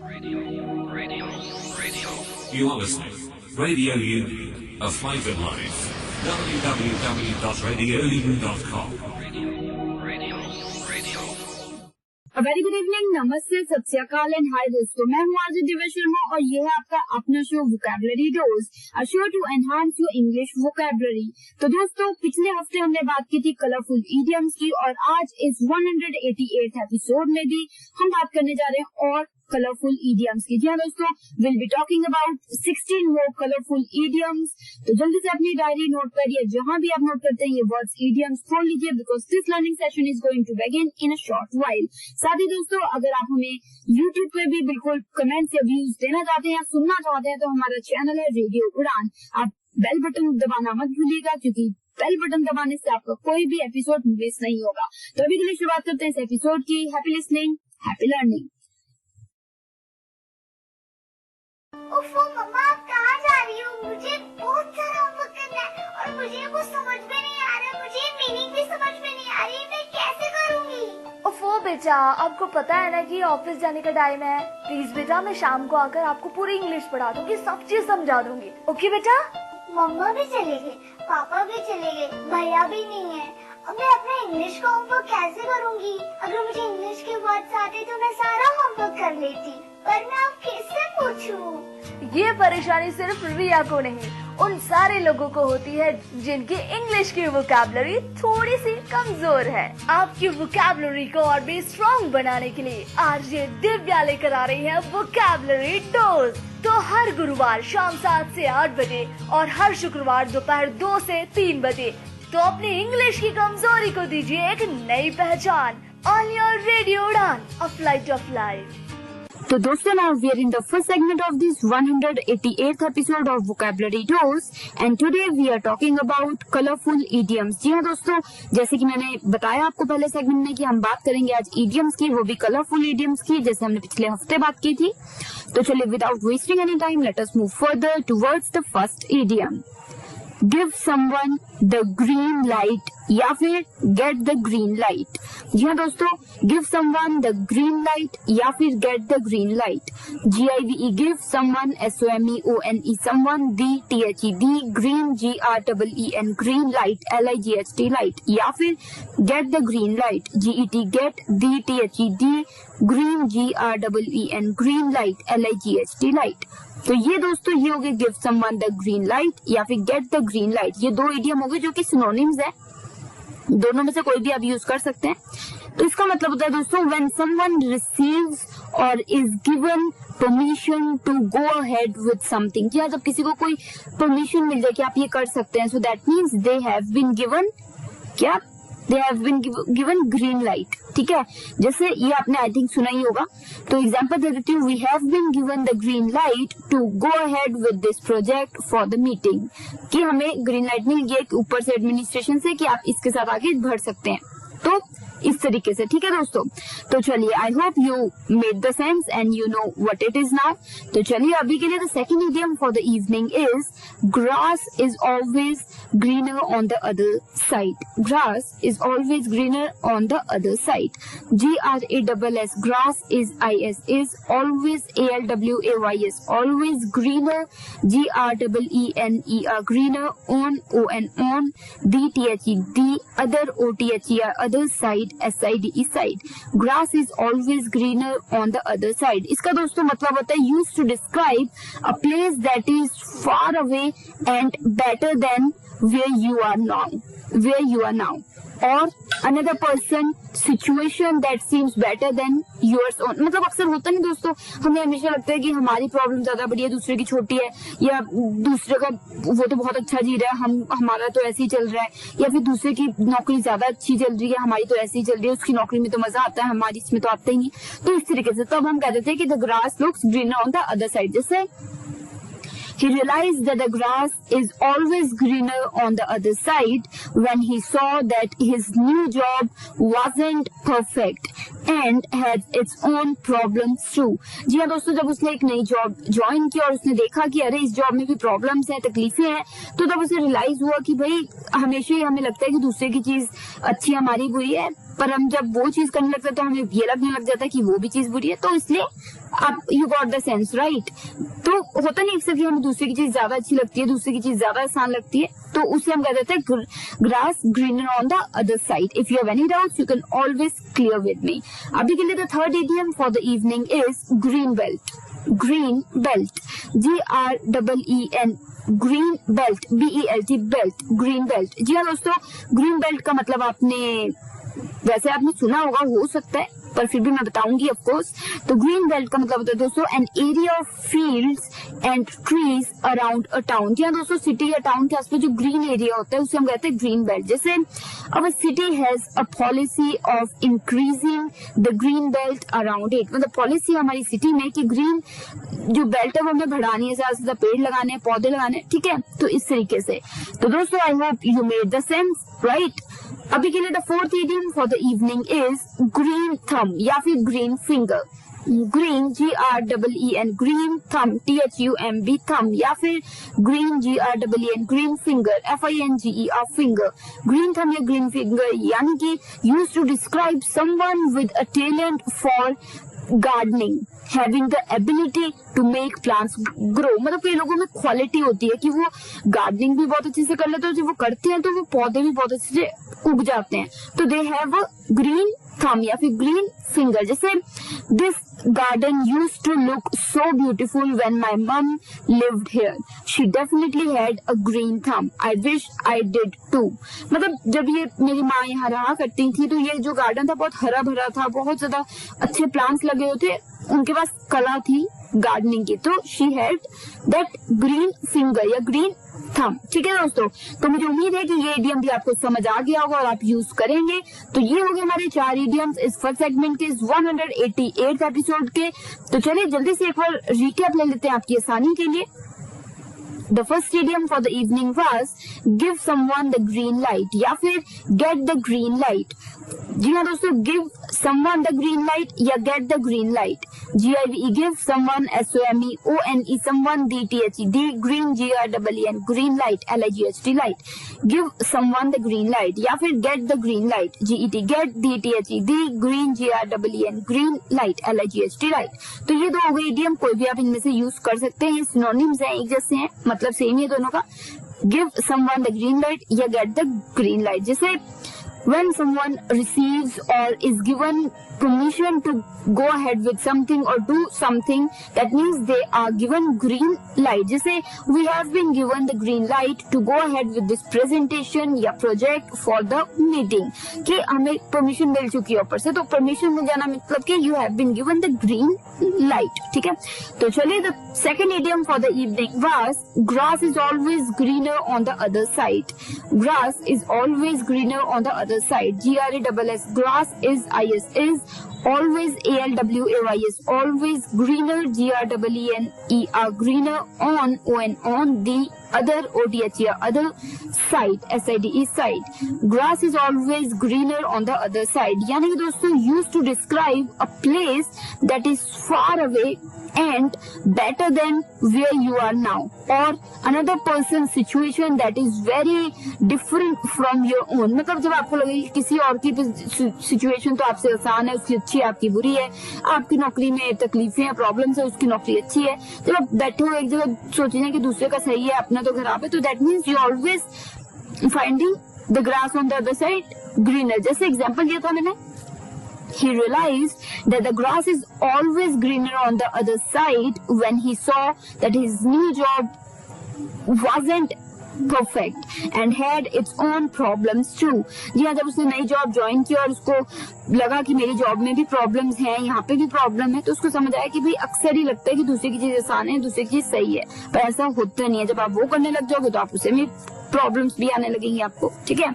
You are listening. Radio Union, a flavoured life. www.radiounion.com. A very good evening, नमस्ते, सत श्री अकाल and hi दोस्तों, मैं हूँ आज दिव्या शर्मा और ये है आपका अपना show vocabulary dose, a show to enhance your English vocabulary. तो दोस्तों, पिछले हफ्ते हमने बात की थी कलरफुल इडियम्स की और आज इस 188th एपिसोड में भी हम बात करने जा रहे हैं और कलरफुल इडियम्स की। जी हाँ दोस्तों, will be talking about 16 more colourful idioms. तो जल्दी से अपनी डायरी नोट करिए, जहां भी आप नोट करते हैं ये वर्ड्स इडियम्स खोल लीजिए, because this learning session is going to begin in a short while. साथ ही दोस्तों, अगर आप हमें YouTube पे भी बिल्कुल कमेंट्स या व्यूज देना चाहते हैं या सुनना चाहते हैं तो हमारा चैनल है रेडियो उड़ान। आप बेल बटन दबाना मत भूलिएगा, क्योंकि बेल बटन दबाने से आपका कोई भी एपिसोड मिस नहीं होगा। तो अभी के लिए शुरुआत करते हैं इस एपिसोड की। Happy listening, happy learning. ओफो मम्मा, आप कहाँ जा रही हो? मुझे बहुत सारा होमवर्क करना है और मुझे कुछ समझ में नहीं आ रहा, मुझे मीनिंग भी समझ में नहीं आ रही, मैं कैसे करूँगी? ओफो बेटा, आपको पता है ना कि ऑफिस जाने का टाइम है। प्लीज बेटा, मैं शाम को आकर आपको पूरी इंग्लिश पढ़ा दूंगी, सब चीज समझा दूंगी। ओके बेटा? मम्मा भी चले गए, पापा भी चले गए, भैया भी नहीं है। अब मैं अपना इंग्लिश का होमवर्क कैसे करूँगी? अगर मुझे इंग्लिश के वर्ड्स आते तो मैं सारा होमवर्क कर लेती, पर मैं अब किससे पूछूं? ये परेशानी सिर्फ रिया को नहीं, उन सारे लोगों को होती है जिनकी इंग्लिश की वोकैबुलरी थोड़ी सी कमजोर है। आपकी वोकैबुलरी को और भी स्ट्रॉन्ग बनाने के लिए आरजे दिव्या लेकर आ रही है वोकैबुलरी डोज। तो हर गुरुवार शाम 7 से 8 बजे और हर शुक्रवार दोपहर 2 से 3 बजे तो अपनी इंग्लिश की कमजोरी को दीजिए एक नई पहचान। ऑन योर रेडियो उड़ान, अ फ्लाइट ऑफ लाइफ। तो दोस्तों, now we are in the first segment of this 188th episode of Vocabulary Dose and today we are talking about colorful idioms। जी हाँ दोस्तों, जैसे कि मैंने बताया आपको पहले सेगमेंट में कि हम बात करेंगे आज idioms की, वो भी कलरफुल idioms की, जैसे हमने पिछले हफ्ते बात की थी। तो चलिए, without wasting any time, let us move further towards the first idiom। Give someone the green light या फिर get the green light। जी हाँ दोस्तों, give someone the green light या फिर get the green light। GIVE give someone, SOMEONE someone, THED green, GREEN green light, LIGHT light या फिर get the green light, GET get, THED green, GREEN green light, LIGHT light। तो ये दोस्तों, ये हो गए give someone the green light या फिर गेट द ग्रीन लाइट। ये दो इडियम हो गए जो कि सिनोनिम्स है, दोनों में से कोई भी आप यूज कर सकते हैं। तो इसका मतलब होता है दोस्तों, व्हेन समवन रिसीव्स और is given permission to go ahead with something. या जब किसी को कोई परमिशन मिल जाए कि आप ये कर सकते हैं, so that means they have been given क्या, they have been given green light. ठीक है, जैसे ये आपने आई थिंक सुना ही होगा। तो एग्जांपल दे देती हूँ, we have been given the green light to go ahead with this project for the meeting. कि हमें ग्रीन लाइट मिल गई ऊपर से एडमिनिस्ट्रेशन से कि आप इसके साथ आगे बढ़ सकते हैं। तो इस तरीके से, ठीक है दोस्तों। तो चलिए, आई hope you made the sense and you know what it is now. तो चलिए, अभी के लिए the second idiom for the evening is grass is always greener on the other side. Grass is always greener on the other side. GRASS grass is IS is always ALWAYS always greener, GREENER greener, on THED other OTHER other side, SIDE side। grass is always greener on the other side। इसका दोस्तों मतलब होता है used to describe a place that is far away and better than where you are now, or another person situation that seems better than yours own। मतलब अक्सर होता नहीं दोस्तों, हमें हमेशा लगता है कि हमारी प्रॉब्लम ज्यादा बड़ी है, दूसरे की छोटी है, या दूसरे का वो तो बहुत अच्छा जी रहा है, हमारा तो ऐसे ही चल रहा है, या फिर दूसरे की नौकरी ज्यादा अच्छी चल रही है, हमारी तो ऐसे ही चल रही है, उसकी नौकरी में तो मजा आता है, हमारी इसमें तो आता ही नहीं। तो इस तरीके से तब हम कह देते हैं कि the grass looks greener on the other side. जैसे he realized that the grass is always greener on the other side when he saw that his new job wasn't perfect and had its own problems too। जी हाँ दोस्तों, जब उसने एक नई job join की और उसने देखा कि अरे इस जॉब में भी प्रॉब्लम्स हैं, तकलीफें हैं, तो तब उसे रियलाइज हुआ कि भाई हमेशा ही हमें लगता है कि दूसरे की चीज अच्छी हमारी बुरी है, पर हम जब वो चीज करने लगते हैं तो हमें ये लगने लग जाता है कि वो भी चीज बुरी है, तो इसलिए आप you got the sense right. तो होता नहीं अक्सर कि हमें दूसरे की चीज ज्यादा अच्छी लगती है, दूसरे की चीज ज्यादा आसान लगती है, तो उसे हम कह देते हैं grass greener on the other side. If you have any doubts you can always clear with me. अभी के लिए the third idiom for the evening is green belt. Green belt, GREEN, green belt, BELT, belt, green belt. जी हाँ दोस्तों, green belt का मतलब वैसे आपने सुना होगा, हो सकता है, पर फिर भी मैं बताऊंगी ऑफ कोर्स। तो ग्रीन बेल्ट का मतलब होता है दोस्तों an area of fields and trees around a town. जी हाँ दोस्तों, सिटी या टाउन के आसपास जो ग्रीन एरिया होता है उसे हम कहते हैं ग्रीन बेल्ट। जैसे our city has a policy of increasing the green belt around it. मतलब पॉलिसी हमारी सिटी में कि ग्रीन जो बेल्ट है वो हमें बढ़ानी है, ज्यादा से ज्यादा पेड़ लगाने हैं, पौधे लगाने हैं, ठीक है। तो इस तरीके से तो दोस्तों I hope you made the sense right. अभी के लिए the fourth idiom for the evening is green thumb या फिर green finger. Green GREEN, green thumb THUMB, thumb, या फिर green GREEN, green finger FINGER, finger. Green thumb या green finger यानी कि used to describe someone with a talent for gardening, having the ability to make plants grow. मतलब कई लोगों में quality होती है कि वो गार्डनिंग भी बहुत अच्छे से कर लेते हैं, जब वो करते हैं तो वो पौधे भी बहुत अच्छे से उग जाते हैं। तो they have a green thumb या फिर ग्रीन फिंगर। जैसे this garden used to look so beautiful when my mum lived here, she definitely had a green thumb, I wish I did too. मतलब जब ये मेरी माँ यहाँ रहा करती थी तो ये जो गार्डन था बहुत हरा भरा था, बहुत ज्यादा अच्छे प्लांट्स लगे हुए थे, उनके पास कला थी गार्डनिंग की, तो she had that green finger या ग्रीन थंब। ठीक है दोस्तों, तो मुझे उम्मीद है कि ये इडियम भी आपको समझ आ गया होगा और आप यूज करेंगे। तो ये हो गए हमारे 4 इडियम्स इस फर्स्ट सेगमेंट के, इस 188th एपिसोड के। तो चलिए जल्दी से एक बार रिकैप ले लेते हैं आपकी आसानी के लिए। The first idiom for the evening was give someone the green light या फिर get the green light। जी हाँ दोस्तों, give someone the green light या get the green light। GIVE, give someone, SOMEONE, someone, DTHE, the green, GREEN, green light, LIGHT, light। give someone the green light या फिर get the green light, GET, get, DTHE, the green, GREEN, green light, LIGHT, light। तो ये 2 हो गए idiom, कोई भी आप इनमें से यूज कर सकते हैं, ये सिनोनिम्स हैं, एक जैसे हैं, मतलब सेम ही है दोनों का। give someone the green light या get the green light। जैसे when someone receives or is given permission to go ahead with something or do something, that means they are given green light। जैसे we have been given the green light to go ahead with this presentation या project for the meeting, कि हमें permission मिल चुकी है ऊपर से, तो permission मिल जाना मतलब कि you have been given the green light। ठीक है, तो चलिए the second idiom for the evening was grass is always greener on the other side। grass is always greener on the other side, GRASS, grass is is always ALWAYS, always greener, GREENER, greener on the other, OTHER, other side, SIDE, side। grass is always greener on the other side यानी कि दोस्तों used to describe a place that is far away and better than where you are now, or another person's situation that is very different from your own। मतलब जब आपको लगे कि किसी और की सिचुएशन तो आपसे आसान है, उसकी अच्छी है, आपकी बुरी है, आपकी नौकरी में तकलीफें हैं, प्रॉब्लम्स है, उसकी नौकरी अच्छी है, जब आप बैठे हो एक जगह सोचें कि दूसरे का सही है, अपना तो खराब है, तो that means you always finding the grass on the other side greener. जैसे एग्जाम्पल दिया था मैंने, he realized that the grass is always greener on the other side when he saw that his new job wasn't perfect and had its own problems too। जी हाँ, जब उसने नई job join की और उसको लगा कि मेरी जॉब में भी प्रॉब्लम्स हैं, यहाँ पे भी प्रॉब्लम है, तो उसको समझ आया कि भाई अक्सर ही लगता है कि दूसरे की चीज आसान है, दूसरे की चीज सही है, पर ऐसा होता नहीं है। जब आप वो करने लग जाओगे तो आप उसे भी प्रॉब्लम्स भी आने लगेंगी आपको। ठीक है,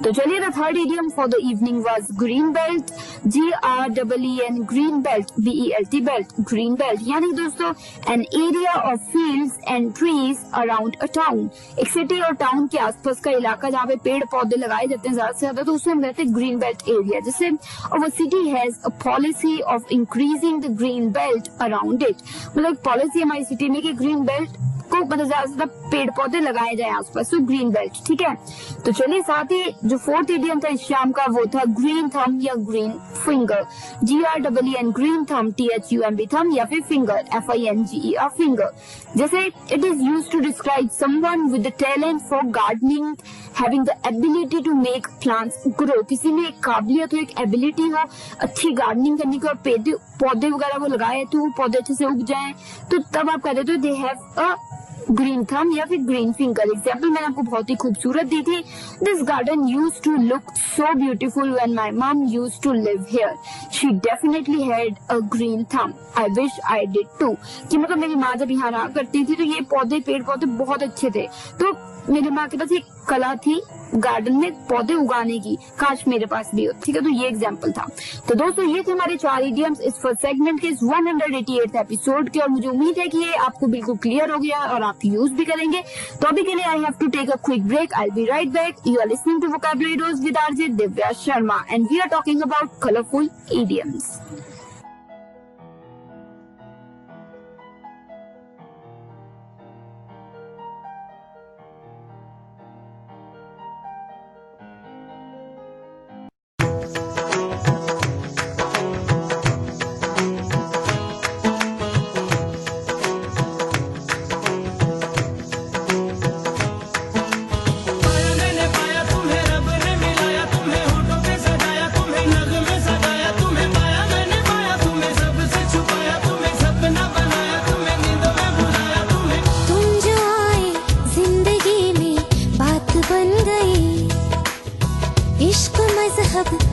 तो चलिए the third idiom for the evening was green belt, GREEN, green belt, BELT, belt, green belt यानी दोस्तों an area of fields and trees around a town. एक सिटी और टाउन के आसपास का इलाका जहाँ पे पेड़ पौधे लगाए जाते हैं ज्यादा से ज्यादा, तो उसे हम कहते हैं ग्रीन बेल्ट एरिया। जैसे और city has a policy of increasing the green belt around it. मतलब पॉलिसी हमारी सिटी में कि ग्रीन बेल्ट आपको मतलब ज्यादा से ज्यादा पेड़ पौधे लगाए जाए आसपास, तो ग्रीन बेल्ट, ठीक है। तो चलिए, साथ ही जो फोर्थ इडियम था इस शाम का वो था ग्रीन थम या ग्रीन फिंगर, GREEN, ग्रीन थम, THUMB थम, या फिर फिंगर, FINGER फिंगर। जैसे it is used to describe someone with the talent for gardening, having the ability to make plants grow, किसी में एक काबिलियत हो, एक एबिलिटी हो अच्छी गार्डनिंग करने की, और पौधे वगैरह वो लगाए तो वो पौधे अच्छे से उग जाएं, तो तब आप कहते हो दे हैव अ ग्रीन थम या फिर ग्रीन फिंगर। एग्जाम्पल मैंने आपको बहुत ही खूबसूरत दी थी। This garden used to look so beautiful when my mom used to live here, she definitely had a green thumb, I wish I did too. कि मतलब मेरी माँ जब यहाँ रहा करती थी तो ये पौधे, पेड़ पौधे बहुत अच्छे थे, तो मेरी माँ के पास एक कला थी गार्डन में पौधे उगाने की, काश मेरे पास भी हो, ठीक है। तो ये एग्जाम्पल था। तो दोस्तों ये थे हमारे 4 इडियम्स इस फर्स्ट सेगमेंट के इस 188th एपिसोड के, और मुझे उम्मीद है कि ये आपको बिल्कुल क्लियर हो गया और आप यूज भी करेंगे। तो अभी के लिए I have to take a quick break, I will be right back. You are listening to vocabulary dose with RJ Divya Sharma and we are talking about colourful idioms.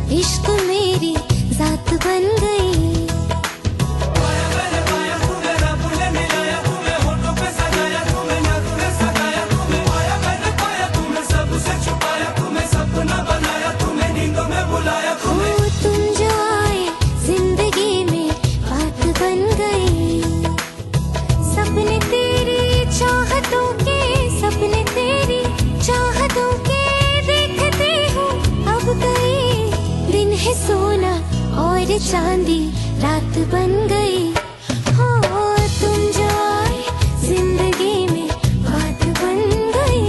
इश्क मेरी जात बन गई। तुम जो आए जिंदगी में बात बन गई। सपने तेरी चाहतों के, सपने तेरी चाहतों के देखते हो अब गई। दिन है सोना और चांदी रात बन गई। हो तुम जो आए जिंदगी में बात बन गई।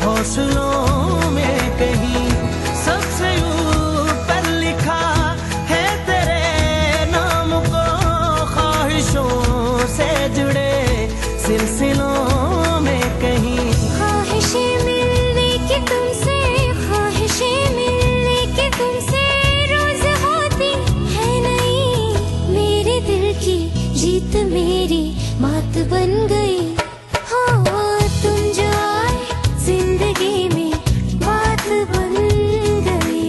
हौसलों में कहीं सबसे ऊपर लिखा है तेरे नाम को, ख्वाहिशों से जुड़े सिलसिलों में कहीं। ख्वाहिशें मिलने की तुमसे, ख्वाहिशें मिलने की तुमसे रोज होती है नहीं। मेरे दिल की जीत मेरी मात बन गई। तुम जो आए जिंदगी में बात बन गई।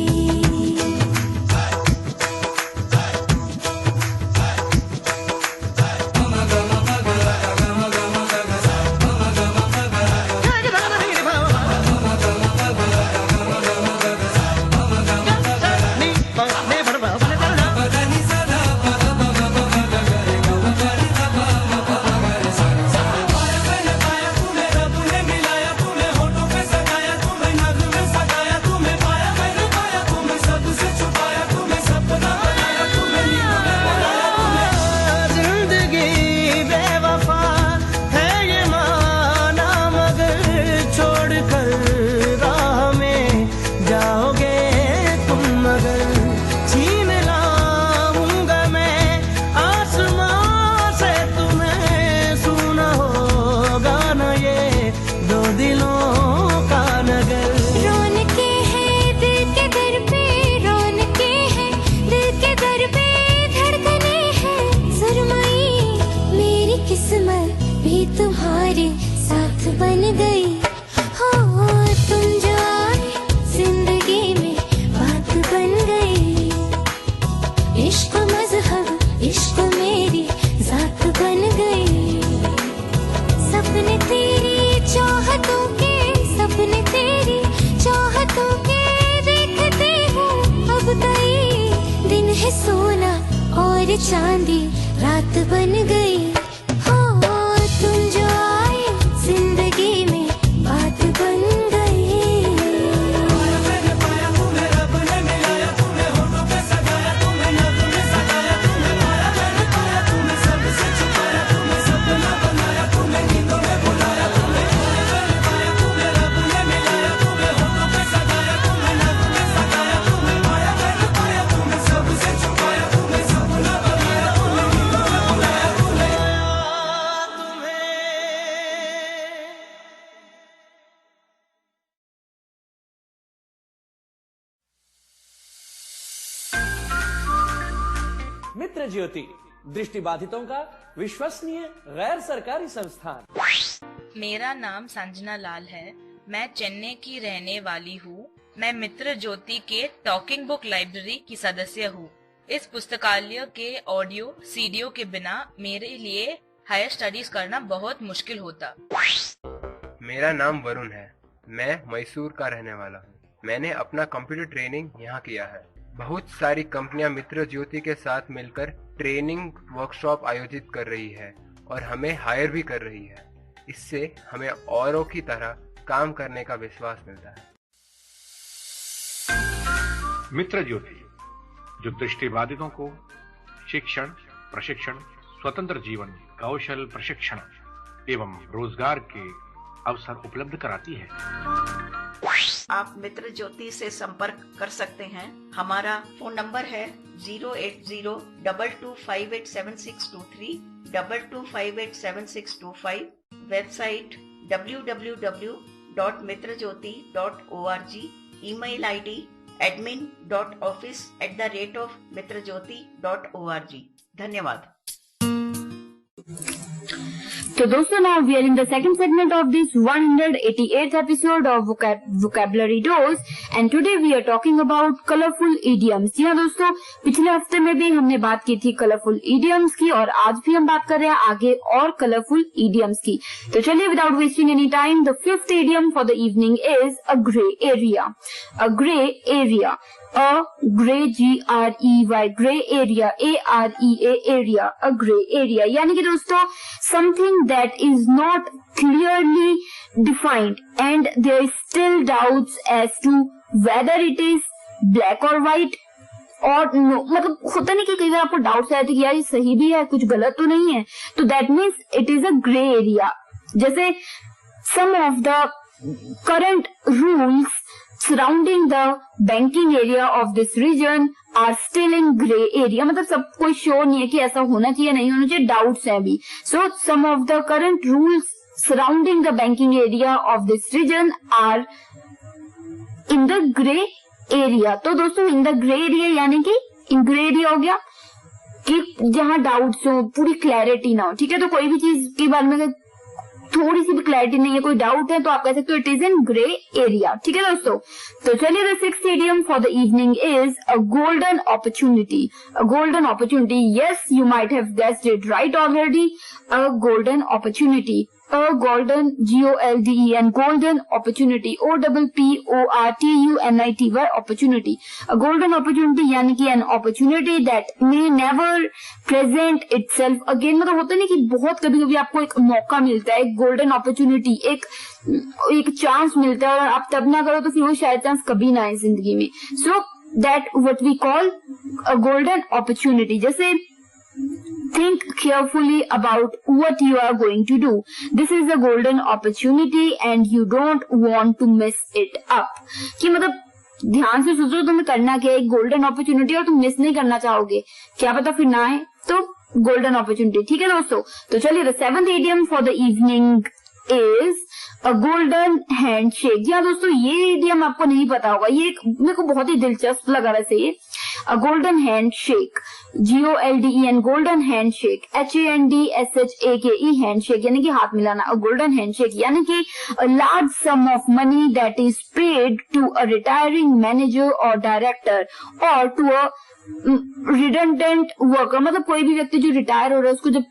ये चांदी रात बन गई हो, तुम जो आए जिंदगी में बात बन गई। मित्र ज्योति, दृष्टिबाधितों का विश्वसनीय गैर सरकारी संस्थान। मेरा नाम संजना लाल है। मैं चेन्नई की रहने वाली हूँ। मैं मित्र ज्योति के टॉकिंग बुक लाइब्रेरी की सदस्य हूँ। इस पुस्तकालय के ऑडियो सीडीओ के बिना मेरे लिए हायर स्टडीज करना बहुत मुश्किल होता। मेरा नाम वरुण है। मैं मैसूर का रहने वाला हूँ। मैंने अपना कंप्यूटर ट्रेनिंग यहाँ किया है। बहुत सारी कंपनियां मित्र ज्योति के साथ मिलकर ट्रेनिंग वर्कशॉप आयोजित कर रही है और हमें हायर भी कर रही है। इससे हमें औरों की तरह काम करने का विश्वास मिलता है। मित्र ज्योति जो दृष्टिबाधितों को शिक्षण, प्रशिक्षण, स्वतंत्र जीवन, कौशल प्रशिक्षण एवं रोजगार के अवसर उपलब्ध कराती है। आप मित्र ज्योति से संपर्क कर सकते हैं। हमारा फोन नंबर है 08022587623, 22587625, website www.mitrajyoti.org, email ID admin.office@mitrajyoti.org। धन्यवाद। So दोस्तों, now we are in the second segment of this 188th episode of Vocabulary Dose and today we are talking about colorful idioms। जी हाँ दोस्तों, पिछले हफ्ते में भी हमने बात की थी colorful idioms की और आज भी हम बात कर रहे हैं आगे और colorful idioms की। तो चलिए without wasting any time, the fifth idiom for the evening is a gray area। A gray area, a gray G-R-E-Y, gray area, A-R-E-A area, a gray area, यानी कि दोस्तों something that is not clearly defined and there is still doubts as to whether it is black or white और no, मतलब होता नहीं कि कई बार आपको डाउट्स आते कि यार ये सही भी है, कुछ गलत तो नहीं है, तो that means it is a grey area. जैसे some of the current rules surrounding the banking area of this region are still in gray area, मतलब सब कोई श्योर नहीं है कि ऐसा होना चाहिए नहीं होना चाहिए, डाउट्स हैं अभी। So some of the current rules surrounding the banking area of this region are in the gray area। तो दोस्तों in the gray area यानी कि in gray area हो गया कि जहाँ डाउट्स हो, पूरी क्लैरिटी ना हो। ठीक है, तो कोई भी चीज के बारे में थोड़ी सी भी क्लैरिटी नहीं है, कोई डाउट है, तो आप कह सकते हो it is in grey area. ठीक है दोस्तों, तो चलिए the sixth idiom for the evening is a golden opportunity. A golden opportunity, yes you might have guessed it right already, a golden opportunity. A golden, G-O-L-D-E-N, golden opportunity, O-P-P-O-R-T-U-N-I-T-Y, opportunity. A golden opportunity यानी कि an opportunity that may never present itself again। मतलब होता नहीं कि बहुत कभी कभी आपको एक मौका मिलता है, एक golden opportunity, एक चांस मिलता है और आप तब ना करो तो फिर वो शायद चांस कभी ना आए जिंदगी में। So that what we call a golden opportunity। जैसे think carefully about what you are going to do. This is a golden opportunity and you don't want to mess it up। कि मतलब ध्यान से सोचो तुम्हें करना क्या है, एक गोल्डन अपॉर्चुनिटी और तुम मिस नहीं करना चाहोगे, क्या पता फिर ना आए, तो गोल्डन अपॉर्चुनिटी। ठीक है दोस्तों, तो चलिए the seventh idiom for the evening is a golden handshake. जी हाँ दोस्तों, ये इडियम आपको नहीं पता होगा, ये मेरे को बहुत ही दिलचस्प लगा वैसे ये। A golden handshake, G-O-L-D-E-N, golden handshake, H-A-N-D-S-H-A-K-E, handshake यानी कि हाथ मिलाना। अ गोल्डन हैंडशेक यानी कि a large sum of money that is paid to a retiring manager और डायरेक्टर और टू अ रिडंडेंट वर्कर। मतलब कोई भी व्यक्ति जो रिटायर हो रहा है उसको जब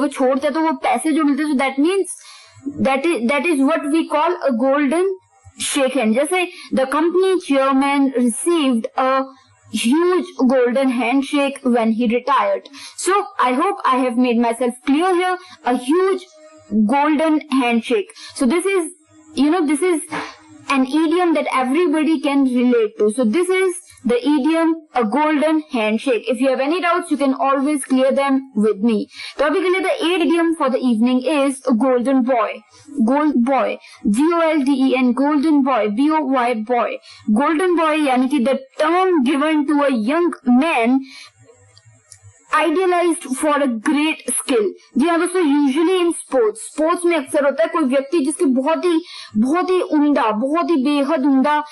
वो छोड़ता है तो वो पैसे जो मिलते हैं, तो that means that is what we call a golden shake hand। जैसे the company chairman received a huge golden handshake when he retired. So I hope I have made myself clear here. A huge golden handshake. So this is, this is an idiom that everybody can relate to. So this is the idiom, a golden handshake. If you have any doubts, you can always clear them with me. तो अभी के लिए the 8th idiom for the evening is a golden boy. Gold boy, Golden, golden boy, boy, boy. Golden boy यानी कि the term given to a young man idealised for a great skill. जी हाँ दोस्तों, usually in sports में अक्सर होता है कोई व्यक्ति जिसके बहुत ही उम्दा, बहुत ही बेहद उम्दा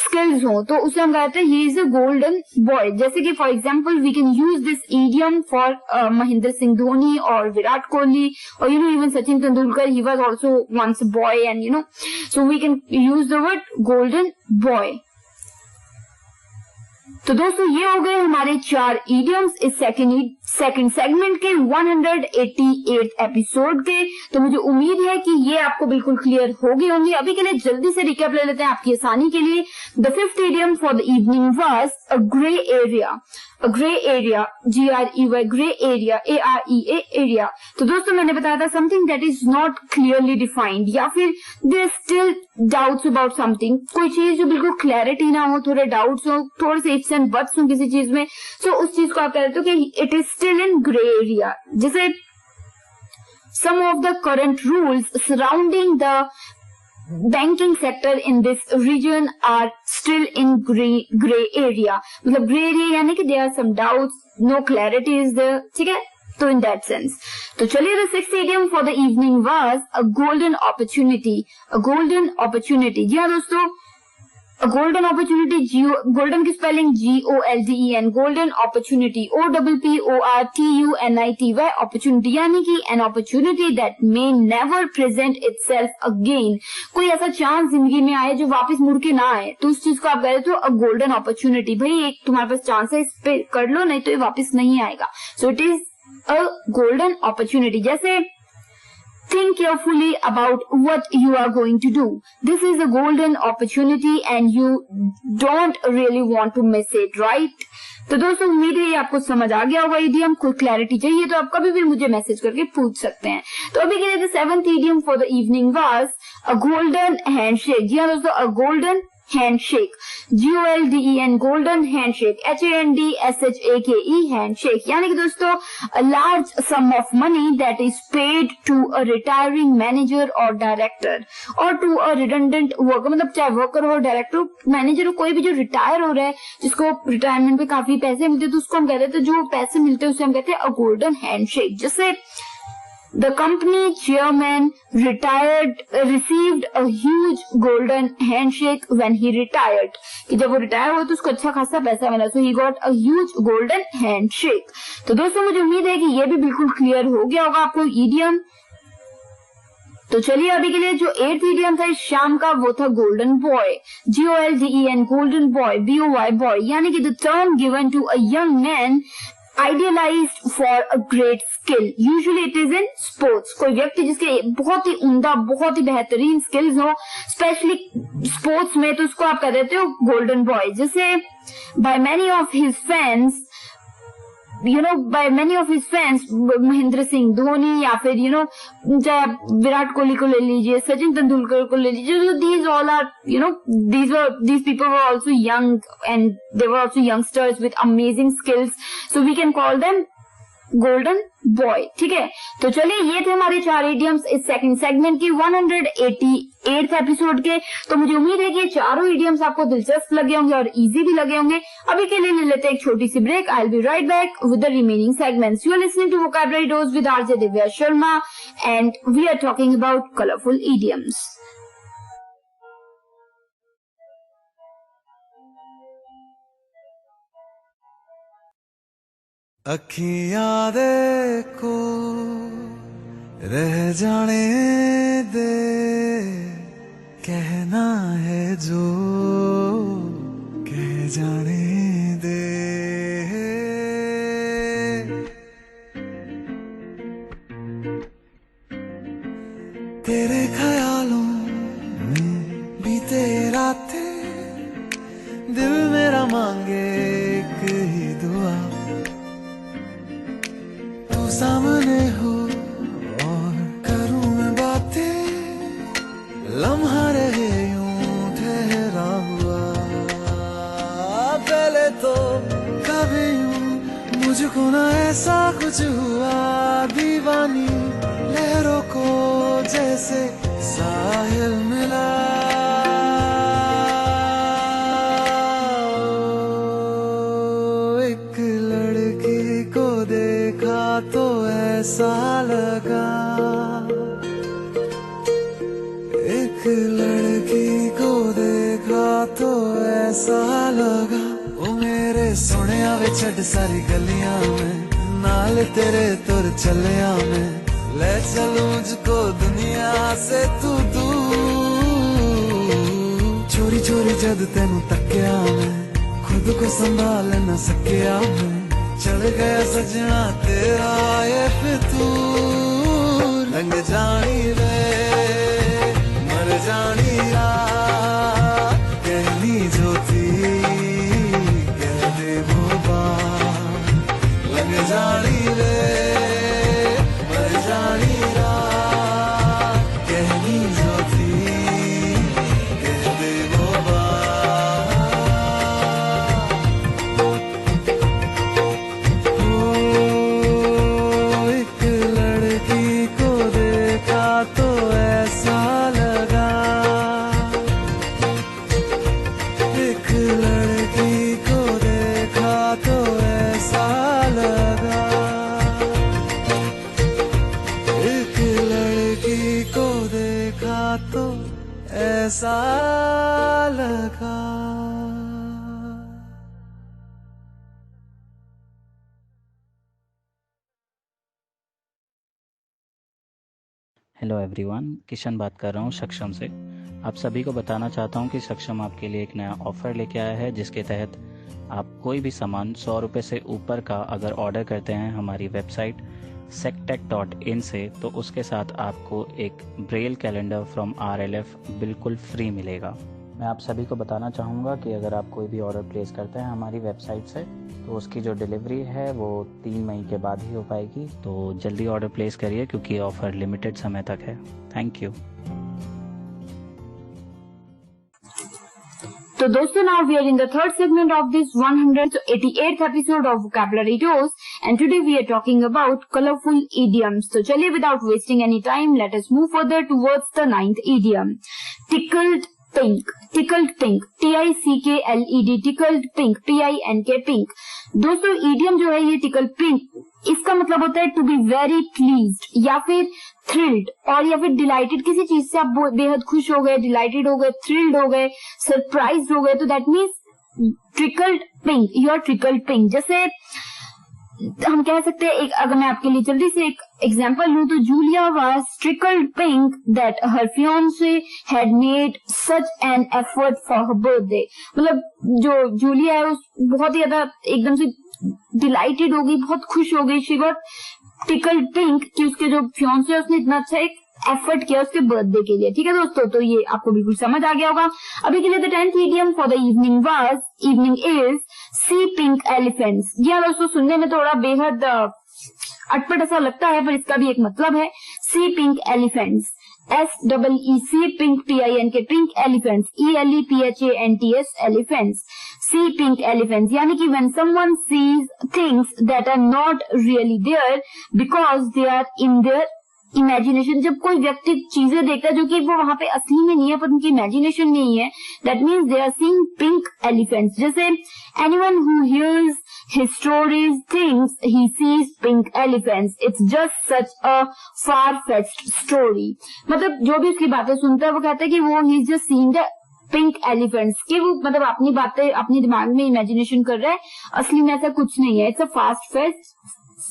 स्किल्स हो, तो उसे हम कहते हैं he is a golden boy. जैसे कि for example we can use this idiom for Mahendra Singh Dhoni और विराट कोहली और even Sachin Tendulkar, he was also once a boy and so we can use the word golden boy. तो दोस्तों ये हो गए हमारे 4 इडियम्स इस सेकंड सेगमेंट के 188 एपिसोड के। तो मुझे उम्मीद है कि ये आपको बिल्कुल क्लियर हो गए होंगे। अभी के लिए जल्दी से रिकैप ले लेते हैं आपकी आसानी के लिए। The 5th idiom for the evening was a grey area. A grey area, GREY, grey area, AREA, area. तो दोस्तों मैंने बताया था something that is not clearly defined, या फिर there still doubts about something, कोई चीज जो बिल्कुल क्लैरिटी ना हो, थोड़े डाउट्स हो, थोड़े से इफ्स एंड बट्स हो किसी चीज में, सो उस चीज को आप कह देते हो कि it is still in grey area. जैसे some of the current rules surrounding the banking sector in this region are still in gray area। मतलब gray area यानी कि there are some doubts, no clarity is there, ठीक है। तो in that sense, तो चलिए the 6th idiom for the evening was a golden opportunity। a golden opportunity, जी हाँ दोस्तों, a golden opportunity, golden की spelling GOLDEN, golden opportunity, OPPORTUNITY, opportunity यानी कि an opportunity that may never present itself again। कोई ऐसा chance जिंदगी में आए जो वापस मुड़ के ना आए, तो उस चीज को आप कह देते हो a golden opportunity। भाई एक तुम्हारे पास चांस है, इस पे कर लो, नहीं तो ये वापस नहीं आएगा। So it is a golden opportunity। जैसे think carefully about what you are going to do. This is a golden opportunity and you don't really want to miss it, right? तो दोस्तों उम्मीद है ये आपको समझ आ गया होगा इडियम। कोई क्लैरिटी चाहिए तो आप कभी भी मुझे मैसेज करके पूछ सकते हैं। तो अभी के लिए 7th idiom for the evening was a golden handshake। जी हाँ दोस्तों, a golden handshake, GOLDEN, golden handshake, HANDSHAKE, handshake यानी कि दोस्तों a large sum of money that is paid to a retiring manager or director or to a redundant worker। मतलब चाहे worker हो, director, manager हो, कोई भी जो रिटायर हो रहा है, जिसको रिटायरमेंट पे काफी पैसे मिलते हैं, तो उसको हम कहते हैं, तो जो पैसे मिलते हैं उसे हम कहते हैं अ गोल्डन हैंडशेक। जैसे the company chairman received a huge golden handshake when he retired। कि जब वो रिटायर हुआ तो उसको अच्छा खासा पैसा मिला, so he got a huge golden handshake। तो दोस्तों मुझे उम्मीद है कि ये भी बिल्कुल क्लियर हो गया होगा आपको इडियम। तो चलिए अभी के लिए जो 8th idiom था इस शाम का, वो था golden boy, GOLDEN, golden boy, BOY, boy यानी कि the term given to a young man idealized for a great skill। Usually it is in sports। कोई व्यक्ति जिसके बहुत ही उम्दा, बहुत ही बेहतरीन स्किल्स हो, स्पेशली स्पोर्ट्स में, तो उसको आप कह देते हो गोल्डन बॉय। जैसे by many of his fans, Mahendra Singh Dhoni या फिर चाहे विराट कोहली को ले लीजिए, सचिन तेंदुलकर को ले लीजिए, these all are these people were also young and they were also youngsters with amazing skills, so we can call them golden boy. ठीक है, तो चलिए ये थे हमारे 4 इडियम्स इस सेकंड सेगमेंट की 188th एपिसोड के। तो मुझे उम्मीद है कि ये चारों इडियम्स आपको दिलचस्प लगे होंगे और इजी भी लगे होंगे। अभी के लिए ले लेते हैं एक छोटी सी break. I will be right back with the remaining segments. You are listening to vocabulary dose with RJ Divya Sharma and we are talking about colourful idioms. अखियां देखो रह जाने दे, कहना है जो कह जाने दे। तेरे ख्यालों में बीते रातें, दिल मेरा मांगे मुझको ना ऐसा कुछ हुआ दीवानी लहरों को जैसे साहिल मिला एक लड़की को देखा तो ऐसा लगा एक लड़की को देखा तो ऐसा लगा ओ मेरे सोनिया वे छड़ सारी गलियां में नाल तेरे तुर चलिया में ले चलूं मुझको दुनिया से तू दूर चोरी चोरी जद तेनू तकिया मैं खुद को संभाल न सकिया मैं चढ़ गया सजना तेरा ये फितूर रंग जानी रे मर जानी रात कहनी जो थी कह दे वो बात लग जानी रे मर जानी रात कहनी जो थी कह दे वो बात ओ एक लड़की को देखा तो ऐसा लगा एक लड़की को देखा तो ऐसा लगा एक लड़की को देखा तो ऐसा लगा हेलो एवरीवन, किशन बात कर रहा हूँ सक्षम से। आप सभी को बताना चाहता हूँ कि सक्षम आपके लिए एक नया ऑफ़र लेके आया है, जिसके तहत आप कोई भी सामान 100 रुपये से ऊपर का अगर ऑर्डर करते हैं हमारी वेबसाइट sectech.in से, तो उसके साथ आपको एक ब्रेल कैलेंडर फ्रॉम RLF बिल्कुल फ्री मिलेगा। मैं आप सभी को बताना चाहूँगा कि अगर आप कोई भी ऑर्डर प्लेस करते हैं हमारी वेबसाइट से, तो उसकी जो डिलीवरी है वो 3 मई के बाद ही हो पाएगी। तो जल्दी ऑर्डर प्लेस करिए क्योंकि ऑफ़र लिमिटेड समय तक है। Thank you. तो दोस्तों, now we are in the third segment of this 188th episode of Vocabulary Dose, and today we are talking about colorful idioms. तो चलिए without wasting any time, let us move further towards the 9th idiom. Tickled pink, tickled pink, T-I-C-K-L-E-D, tickled pink, P-I-N-K pink. दोस्तों, idiom जो है ये tickled pink, इसका मतलब होता है to be very pleased या फिर thrilled और या फिर delighted। किसी चीज से आप बेहद खुश हो गए, delighted हो गए, thrilled हो गए, surprised हो गए, तो that means tickled pink, you are tickled pink। जैसे हम कह सकते हैं, एक अगर मैं आपके लिए जल्दी से एक एग्जाम्पल लूं, तो Julia was tickled pink that her fiance had made such an effort for her birthday. मतलब जो जूलिया है उस बहुत ही ज्यादा एकदम से डिलाइटेड हो गई, बहुत खुश हो गई। शी गॉट टिकल्ड पिंक कि उसके जो फियांसे है उसने इतना अच्छा एक एफर्ट किया उसके बर्थडे के लिए। ठीक है दोस्तों, तो ये आपको बिल्कुल समझ आ गया होगा। अभी के लिए the 10th idiom for the evening was, evening is see pink elephants. जी हाँ दोस्तों, सुनने में थोड़ा बेहद अटपट ऐसा लगता है, पर इसका भी एक मतलब है। See pink elephants, SEEC pink PINK pink elephants, ELEPHANTS elephants, see pink elephants. यानी कि when someone sees things that are not really there because they are in their imagination, जब कोई व्यक्ति चीजें देखता है जो कि वो वहां पे असली में नहीं है पर उनकी इमेजिनेशन में ही है, that means they are seeing pink elephants. जैसे anyone who hears his stories thinks he sees pink elephants, it's just such a far fetched story. मतलब जो भी उसकी बातें सुनता है वो कहता है कि वो he is just seeing the pink elephants, कि वो मतलब अपनी बातें अपने दिमाग में इमेजिनेशन कर रहा है, असली में ऐसा कुछ नहीं है। It's a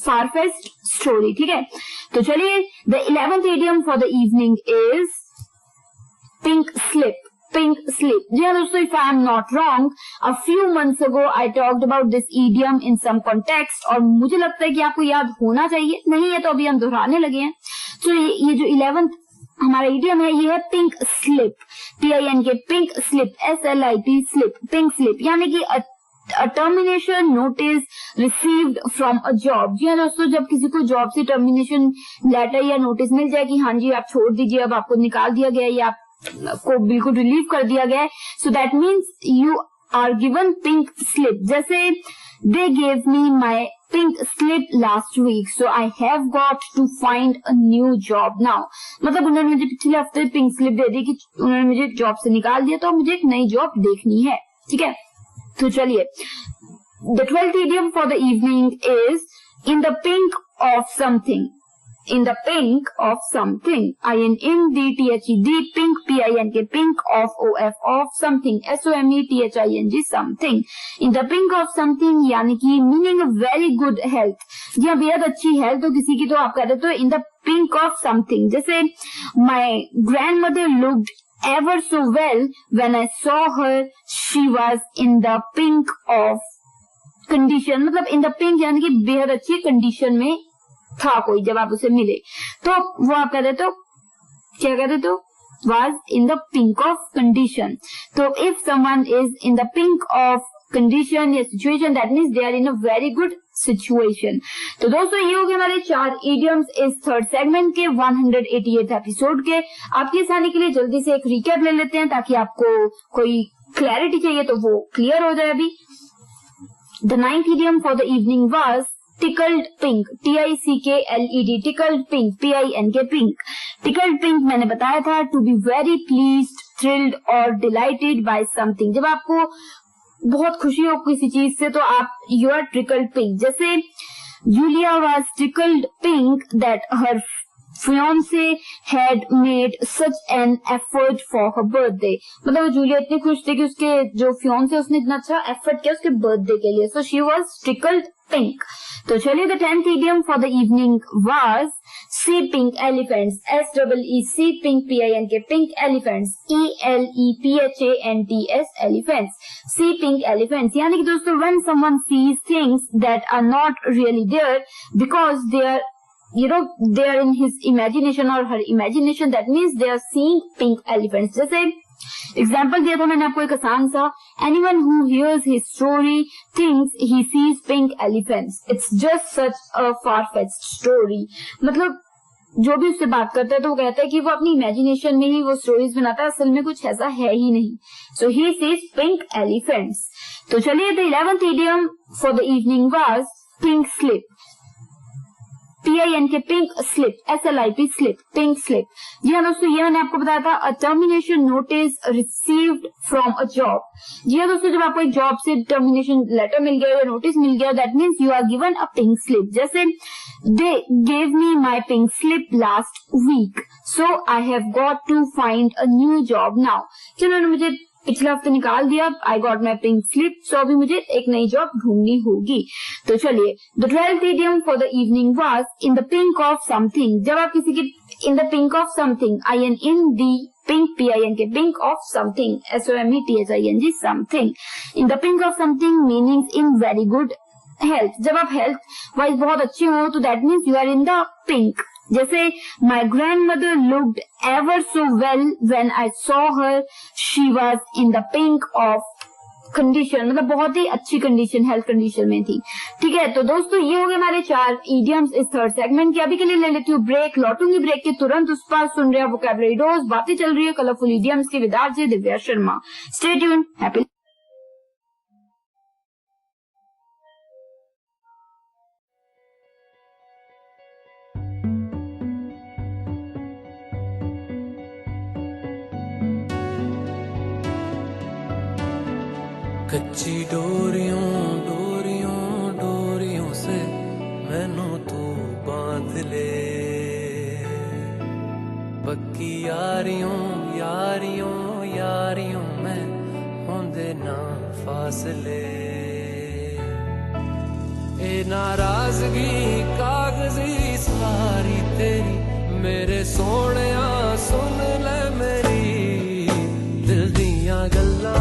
far-fetched story. ठीक है, तो चलिए the 11th idiom for the evening is pink slip, pink slip. जी हाँ दोस्तों, if I am not wrong, a few months ago I talked about this idiom in some context, और मुझे लगता है कि आपको याद होना चाहिए, नहीं है तो अभी हम दोहराने लगे हैं। तो ये जो 11th हमारा idiom है ये है pink slip, PINK pink slip, SLIP slip, pink slip, यानी कि a termination notice received from a job। जी हाँ दोस्तों, जब किसी को जॉब से टर्मिनेशन लेटर या नोटिस मिल जाए कि हाँ जी आप छोड़ दीजिए, अब आपको निकाल दिया गया है या आपको बिल्कुल रिलीव कर दिया गया है, so that means you are given pink slip. जैसे they gave me my pink slip last week, so I have got to find a new job now. मतलब उन्होंने मुझे पिछले हफ्ते पिंक स्लिप दे दी कि उन्होंने मुझे जॉब से निकाल दिया, तो मुझे एक नई जॉब देखनी है. ठीक है, तो चलिए, the 12th idiom for the evening is in the pink of something. In the pink of something. INNDTHED, pink, PINK, pink of something, SOMETHING, something. In the pink of something यानी कि meaning very good health. जी हाँ, बेहद अच्छी health हो किसी की, तो आप कहते हो in the pink of something. जैसे my grandmother looked ever so well when I saw her. She was in the pink of condition. मतलब in the pink यानी कि बेहद अच्छी कंडीशन में था कोई जब आप उसे मिले, तो वो आप कहते तो क्या कहते तो was in the pink of condition. तो if someone is in the pink of condition या situation, that means they are in a very good situation. तो दोस्तों ये हो गए हमारे 4 idioms इस थर्ड सेगमेंट के 188th एपिसोड के. आपकी आसानी के लिए जल्दी से एक रिकैप ले लेते हैं ताकि आपको कोई क्लैरिटी चाहिए तो वो क्लियर हो जाए. अभी the 9th idiom for the evening was tickled pink, TICKLED, tickled pink, PINK, pink. tickled pink मैंने बताया था to be very pleased, thrilled or delighted by something. जब आपको बहुत खुशी हो किसी चीज से तो आप you are tickled pink. जैसे Julia was tickled pink that her fiance had made such an effort for her birthday. मतलब जूलिया इतनी खुश थी कि उसके जो फियांसे उसने इतना अच्छा एफर्ट किया उसके बर्थडे के लिए. So she was tickled pink. तो चलिए, the 10th idiom for the evening was see pink elephants, SEE pink, PINK, pink elephants, ELEPHANTS, elephants. See pink elephants यानी कि दोस्तों when someone sees things that are not really there because they are they are in his imagination or her imagination, that means they are seeing pink elephants. जैसे example दिया था मैंने आपको एक आसान सा, anyone who hears his story thinks he sees pink elephants. It's just such a far-fetched story. मतलब जो भी उससे बात करता है तो वो कहता है कि वो अपनी इमेजिनेशन में ही वो स्टोरीज बनाता है, असल में कुछ ऐसा है ही नहीं. So he sees pink elephants. तो चलिए, the 11th idiom for the evening was pink slip. PINK, pink slip, SLIP, slip, pink slip. जी हाँ दोस्तों, ये मैंने आपको बताया था a termination notice received from a job. जी हाँ दोस्तों, जब आपको एक जॉब से टर्मिनेशन लेटर मिल गया या नोटिस मिल गया, that means you are given a pink slip. जैसे they gave me my pink slip last week, so I have got to find a new job now. कि उन्होंने मुझे पिछले हफ्ते निकाल दिया, I got my pink slip, so अभी मुझे एक नई जॉब ढूंढनी होगी. तो चलिए, the 12th idiom for the evening was in the pink of something. जब आप किसी की in the pink of something, IND pink, PINK, pink of something, SOMETHING, something. In the pink of something meanings in very good health. जब आप health wise बहुत अच्छे हो तो that means you are in the pink. जैसे my grandmother looked ever so well when I saw her. She was in the pink of condition. मतलब बहुत ही अच्छी कंडीशन, हेल्थ कंडीशन में थी. ठीक है, तो दोस्तों ये हो गए हमारे 4 इडियम्स इस थर्ड सेगमेंट के. अभी के लिए ले लेती हूँ ब्रेक, लौटूंगी ब्रेक के तुरंत उस पर. सुन रहे हो वोकैबुलरी डोज, बातें चल रही है कलरफुल इडियम्स की with RJ Divya Sharma. Stay tuned, happy. कच्ची डोरियों डोरियों डोरियों से मैनू तू बांध ले, पक्की यारियों यारियों यारियों में होंदे ना फासले. ए नाराजगी कागजी सारी तेरी, मेरे सोहणिया सुन ले मेरी दिल दियां गल्लां.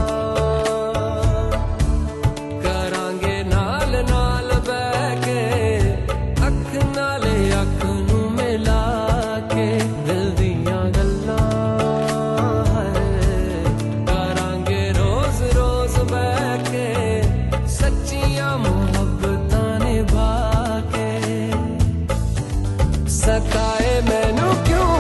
सताए मैनू क्यों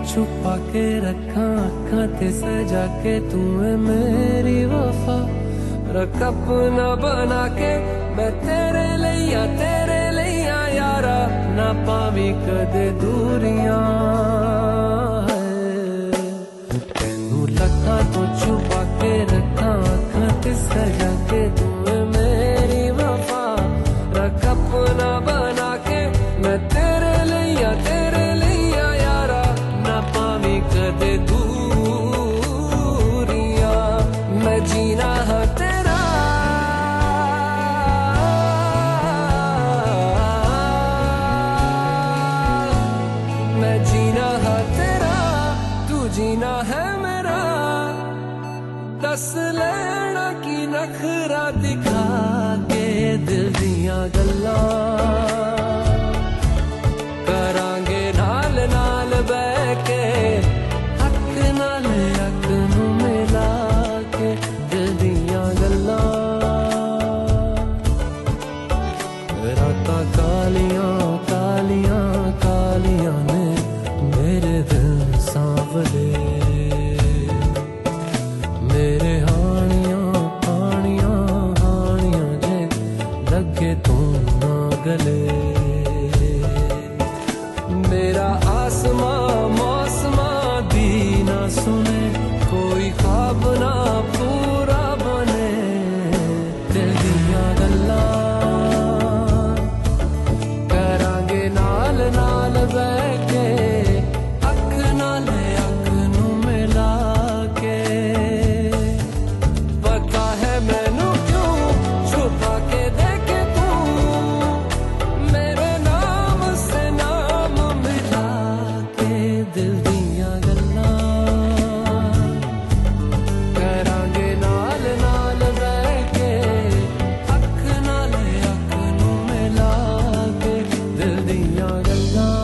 छुपा के रखा अखा ते सजा के तू है मेरी वफा रख अपना बना के मैं तेरे लिया यारा ना पावी कदे दूरियां तेनू लखा तो छुपा के रखा अखा ते सजा के तू है मेरी वफा रख अपना बना के मैं तेरे लिया यारा ना पावी कदे दूरियां मैं जीना है तेरा मैं जीना है तेरा तू जीना है मेरा दस लेना की नखरा दिखा के दिल दियां गल्लां करांगे नाल नाल बह के हक नाल हक नू मिला के दिल दियां गल्लां रातां कालियां कालियां कालियां ने मेरे दिल सांवले मेरे हानियां हानियां हानियां जे लगे तू ना गले मेरा आसमां मौसमां दी ना सुने कोई ख्वाब ना पूरा बने दिल दियां गल्लां करांगे नाल नाल बह के अख नाल अख नू मिला के पता है मैनू क्यों छुपा के देखे तू मेरे नाम से नाम मिला के दिल दियां गल्लां करांगे नाल नाल बह के अख नाल अख नू मिला के दिल दियां गल्लां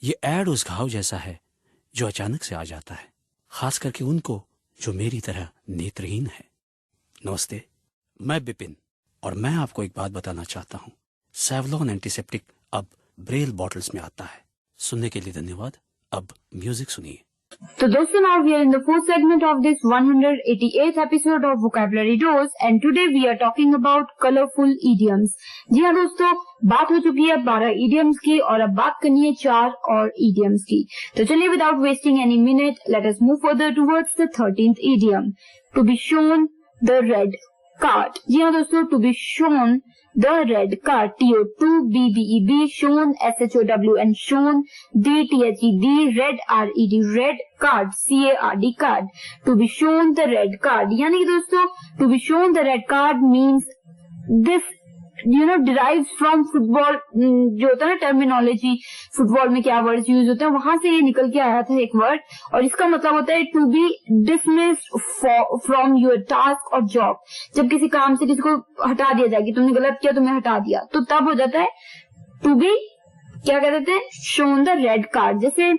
ये ऐड उस घाव जैसा है जो अचानक से आ जाता है, खास करके उनको जो मेरी तरह नेत्रहीन है। नमस्ते, मैं बिपिन और मैं आपको एक बात बताना चाहता हूँ। सेवलॉन एंटीसेप्टिक अब ब्रेल बॉटल्स में आता है। सुनने के लिए धन्यवाद। अब म्यूजिक सुनिए। So दोस्तों, now we are in the fourth segment of this 188th episode of Vocabulary Dose and today we are talking about colorful idioms. जी हाँ दोस्तों, बात हो चुकी है 12 idioms की और अब बात करनी है 4 और idioms की। तो चलिए without wasting any minute, let us move further towards the 13th idiom. To be shown the red card. जी हाँ दोस्तों, to be shown the red card. T-O-2-B-B-E-B, shown, S-H-O-W-N, shown, D-T-H-E-D, red, R-E-D, red card, C-A-R-D, card. To be shown the red card. यानी कि दोस्तों, to be shown the red card means this, derives from football, जो होता है ना terminology, football में क्या words use होते हैं, वहां से ये निकल के आया था एक वर्ड और इसका मतलब होता है to be dismissed from your task और जॉब। जब किसी काम से किसी को हटा दिया जाएगी, तुमने गलत किया, तुम्हें हटा दिया, तो तब हो जाता है टू बी, क्या कह देते हैं, शोन द रेड कार्ड। जैसे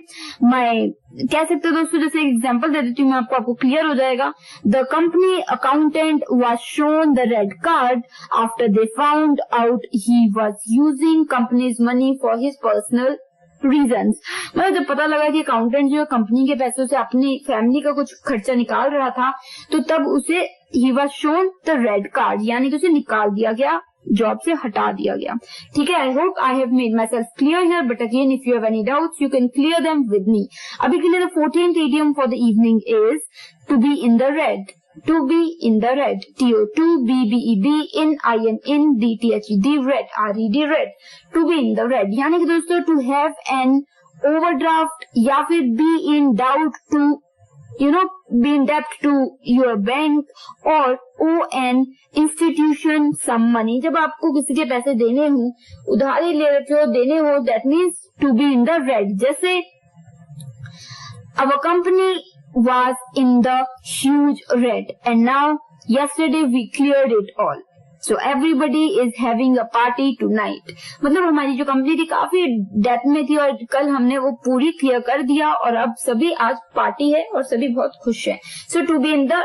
मैं कह सकते हो दोस्तों, जैसे एग्जांपल दे देती हूँ मैं आपको क्लियर हो जाएगा। The company accountant was shown the red card after they found out he was using companies money for his personal reasons. मतलब जब पता लगा कि अकाउंटेंट जो है कंपनी के पैसों से अपनी फैमिली का कुछ खर्चा निकाल रहा था, तो तब उसे he was shown the red card, यानी कि उसे निकाल दिया गया, जॉब से हटा दिया गया। ठीक है, I hope I have made myself clear here, but again if you have any doubts you can clear them with me. अभी के लिए the 14th idiom for the evening is to be in the red. To be in the red. T-O-2-B-B-E-B, in, D-T-H-E-D, red, R-E-D, red. To be in the red. यानी कि दोस्तों to have an overdraft या फिर be in doubt to, be in debt to your bank or owe an institution some money. जब आपको किसी के पैसे देने हो, उधारी ले रखे हो, देने हो, that means to be in the red. जैसे our company was in the huge red and now yesterday we cleared it all. So everybody is having a party tonight. मतलब हमारी जो कंपनी थी काफी डेप्थ में थी और कल हमने वो पूरी क्लियर कर दिया और अब सभी आज पार्टी है और सभी बहुत खुश है। So to be in the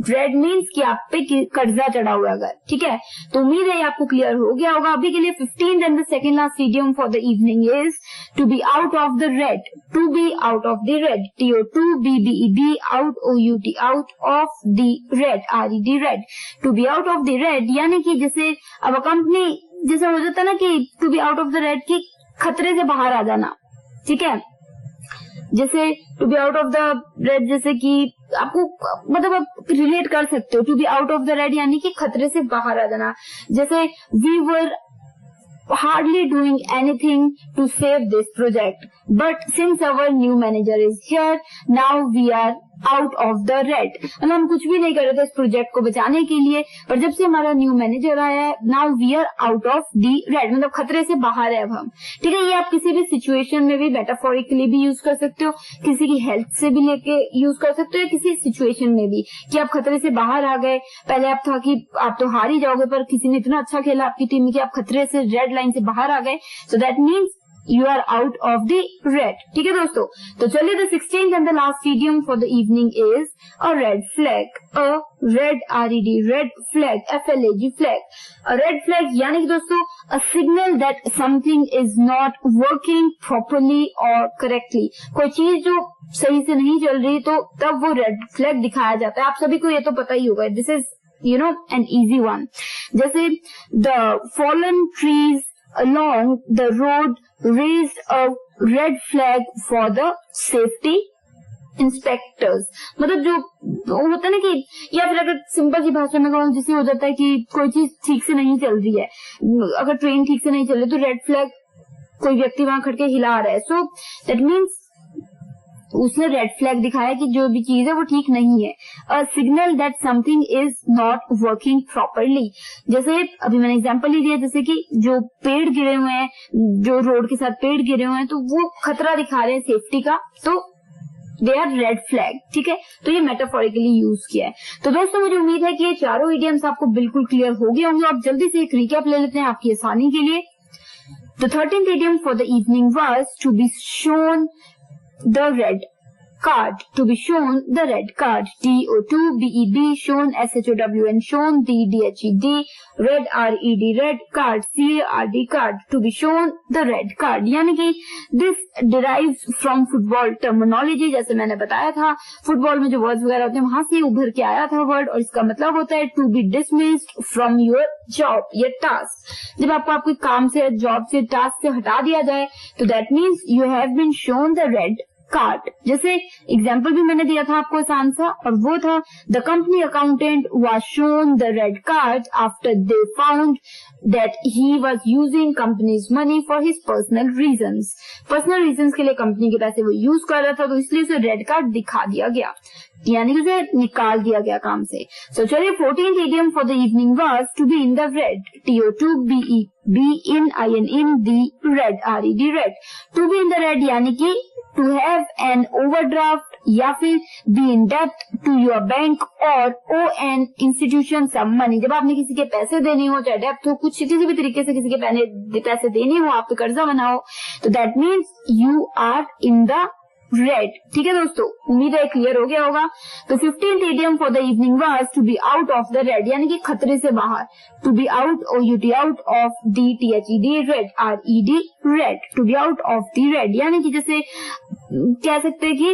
red means कि आप पे कर्जा चढ़ा हुआ अगर, ठीक है। तो उम्मीद है आपको क्लियर हो गया होगा। अभी के लिए 15th and the second last idiom for the evening is to be out of the red. To be out of the red, TO2BBEB, out OUT, out of the red, RED, red. To be out of the red यानी कि जैसे अब company जैसे हो जाता है ना कि to be out of the red की खतरे से बाहर आ जाना, ठीक है। जैसे to be out of the red जैसे कि आपको मतलब आप रिलेट कर सकते हो। To be out of the red यानी कि खतरे से बाहर आ जाना। जैसे we were hardly doing anything to save this project, but since our new manager is here, now we are out of the red। मतलब हम कुछ भी नहीं कर रहे थे इस प्रोजेक्ट को बचाने के लिए, पर जब से हमारा न्यू मैनेजर आया है, now we are out of the red, मतलब खतरे से बाहर है अब हम, ठीक है। ये आप किसी भी सिचुएशन में भी मेटाफोरिकली भी यूज कर सकते हो, किसी की हेल्थ से भी लेके यूज कर सकते हो, या किसी सिचुएशन में भी कि आप खतरे से बाहर आ गए। पहले आप था कि आप तो हार ही जाओगे, पर किसी ने इतना अच्छा खेला आपकी टीम में कि आप खतरे से रेड लाइन से बाहर आ गए। सो that means you are out of the red, ठीक है दोस्तों। तो चलिए the 16th and the last idiom for the evening is a red flag, a red RED, red flag, FLAG, flag। a red flag यानी कि दोस्तों a signal that something is not working properly or correctly। कोई चीज जो सही से नहीं चल रही तो तब वो रेड फ्लैग दिखाया जाता है। आप सभी को ये तो पता ही होगा, this is an easy one। जैसे the fallen trees along the road raised a red flag for the safety inspectors। मतलब जो होता है ना कि, या फिर अगर सिंपल सी भाषा में कहूँ, जैसे हो जाता है कि कोई चीज ठीक से नहीं चल रही है, अगर ट्रेन ठीक से नहीं चल रही तो रेड फ्लैग कोई व्यक्ति वहां खड़ के हिला रहा है, सो दैट मीन्स उसने रेड फ्लैग दिखाया कि जो भी चीज है वो ठीक नहीं है। A signal that something is not working properly. जैसे अभी मैंने एग्जांपल ही दिया, जैसे कि जो पेड़ गिरे हुए हैं, जो रोड के साथ पेड़ गिरे हुए हैं, तो वो खतरा दिखा रहे हैं सेफ्टी का, तो दे आर रेड फ्लैग, ठीक है। तो ये मेटाफोरिकली यूज किया है। तो दोस्तों मुझे उम्मीद है कि ये चारों इडियम्स आपको बिल्कुल क्लियर हो गए होंगे। आप जल्दी से एक रिकैप ले लेते हैं आपकी आसानी के लिए। The 13th idiom for the evening was to be shown the red card, to be shown the red card, TO2BEB, shown SHOWN, shown DHED, red RED, red card, CARD, card, to be shown the red card। यानी कि this derives from football terminology। जैसे मैंने बताया था football में जो words वगैरह होते हैं वहां से उभर के आया था वर्ड, और इसका मतलब होता है to be dismissed from your job या टास्क। जब आपको आपके काम से, जॉब से, टास्क से हटा दिया जाए तो that means you have been shown the red card. जैसे एग्जाम्पल भी मैंने दिया था आपको आसान सा, और वो था the company accountant was shown the red card after they found that he was using companies money for his personal reasons. Personal reasons के लिए कंपनी के पैसे वो यूज कर रहा था, तो इसलिए उसे रेड कार्ड दिखा दिया गया, यानी कि उसे निकाल दिया गया काम से। सो चलिए 14th idiom for the evening was to be in the red, TO2BEB, in the red, RED, red। to be in the red यानी कि to have an overdraft या फिर be in debt to your bank or owe an institution some money। जब आपने किसी के पैसे देने हो, चाहे डेप्थ हो, कुछ किसी भी तरीके से किसी के पैसे देने हो, आप पे कर्जा बनाओ, तो that means you are in the red, ठीक है दोस्तों। उम्मीद है क्लियर हो गया होगा। तो 15th idiom for the evening was to be out of the red, यानी कि खतरे से बाहर। to be out, OUT, out of the THED, red, RED, red, to be out of the red यानी कि जैसे कह सकते हैं कि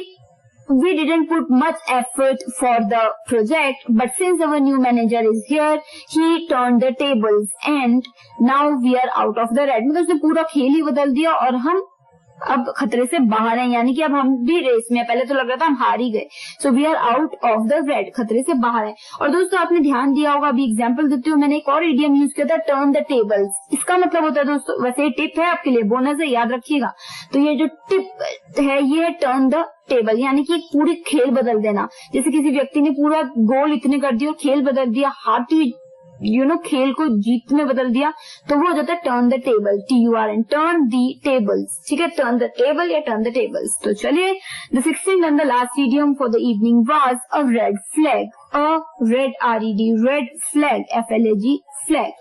we didn't put much effort for the project, but since our new manager is here, he turned the tables and now we are out of the red। मतलब उसने पूरा खेल ही बदल दिया और हम अब खतरे से बाहर हैं, यानी कि अब हम भी रेस में, पहले तो लग रहा था हम हार ही गए। So we are out of the red, खतरे से बाहर है। और दोस्तों आपने ध्यान दिया होगा, अभी एग्जांपल देते हुए मैंने एक और इडियम यूज किया था, टर्न द टेबल्स। इसका मतलब होता है दोस्तों, वैसे ये टिप है आपके लिए, बोनस है, याद रखिएगा। तो ये जो टिप है ये है टर्न द टेबल, यानी कि पूरी खेल बदल देना। जैसे किसी व्यक्ति ने पूरा गोल इतने कर दिया, खेल बदल दिया, हारती खेल को जीत में बदल दिया, तो वो हो जाता है turn the table, TURN, turn the tables, ठीक है। टर्न द टेबल या टर्न द टेबल्स। तो चलिए the 16th and the last idiom for the evening was a red flag। A red RED red flag FLAG flag,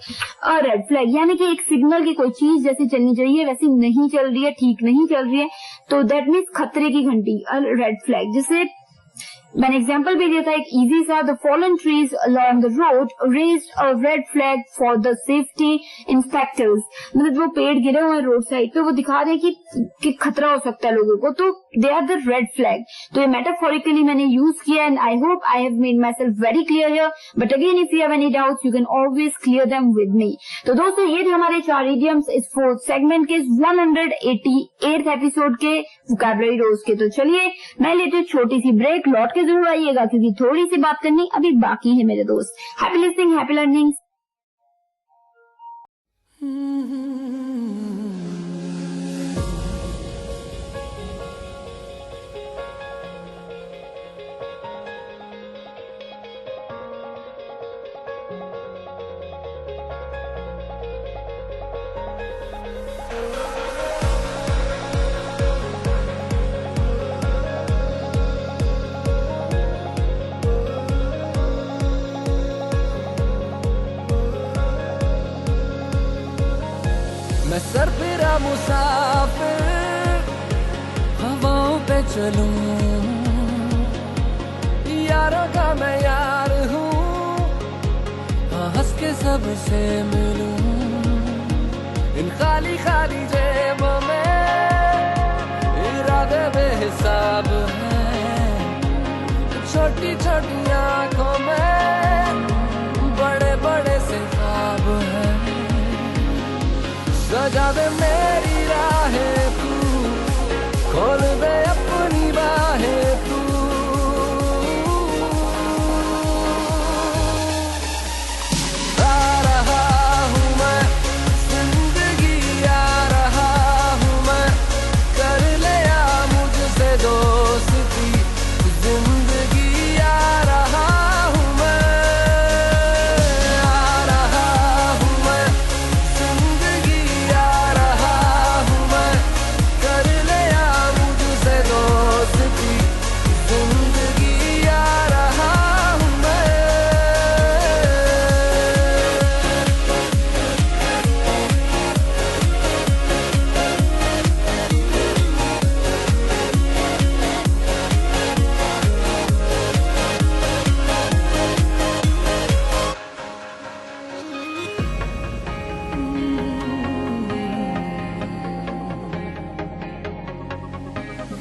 a red flag यानी कि एक signal की कोई चीज जैसे चलनी चाहिए वैसी नहीं चल रही है, ठीक नहीं चल रही है, तो दैट मीन्स खतरे की घंटी, अ रेड फ्लैग। जिसे मैंने एग्जाम्पल भी दिया था एक इजी सा, the fallen trees along the road raised a red flag for the safety inspectors. मतलब जो पेड़ गिरे हुए हैं रोड साइड पे वो दिखा रहे हैं कि खतरा हो सकता है लोगों को, तो they are the red flag. तो ये मेटाफोरिकली मैंने यूज किया and I hope I have made myself very clear here, but again if you have any doubts you can always clear them with me. तो दोस्तों ये थे हमारे 4 idioms इस 4th सेगमेंट के 188th एपिसोड के vocabulary रोज के। तो चलिए मैं लेती हूँ छोटी सी ब्रेक, लौट के जरूर आइएगा क्योंकि थोड़ी सी बात करनी अभी बाकी है मेरे दोस्त। Happy listening, happy learning. मैं सरफिरा मुसाफिर हवाओं पे चलूं, यारों का मैं यार हूँ, हंस के सबसे मिलूं। इन खाली खाली जेबों में इरादे बेहिसाब हैं, छोटी छोटी आंखों में बड़े बड़े से ख्वाब हैं। सजा दे मेरी राहें तू, खोल दे अपनी बाहें तू। आ रहा हूँ मैं जिंदगी, आ रहा हूँ मैं, कर ले आ मुझसे दोस्ती जिंदगी। आ रहा हूँ मैं, आ रहा हूँ मैं जिंदगी, आ रहा हूँ मैं, कर ले आ मुझसे दोस्ती जिंदगी। आ रहा हूँ मैं।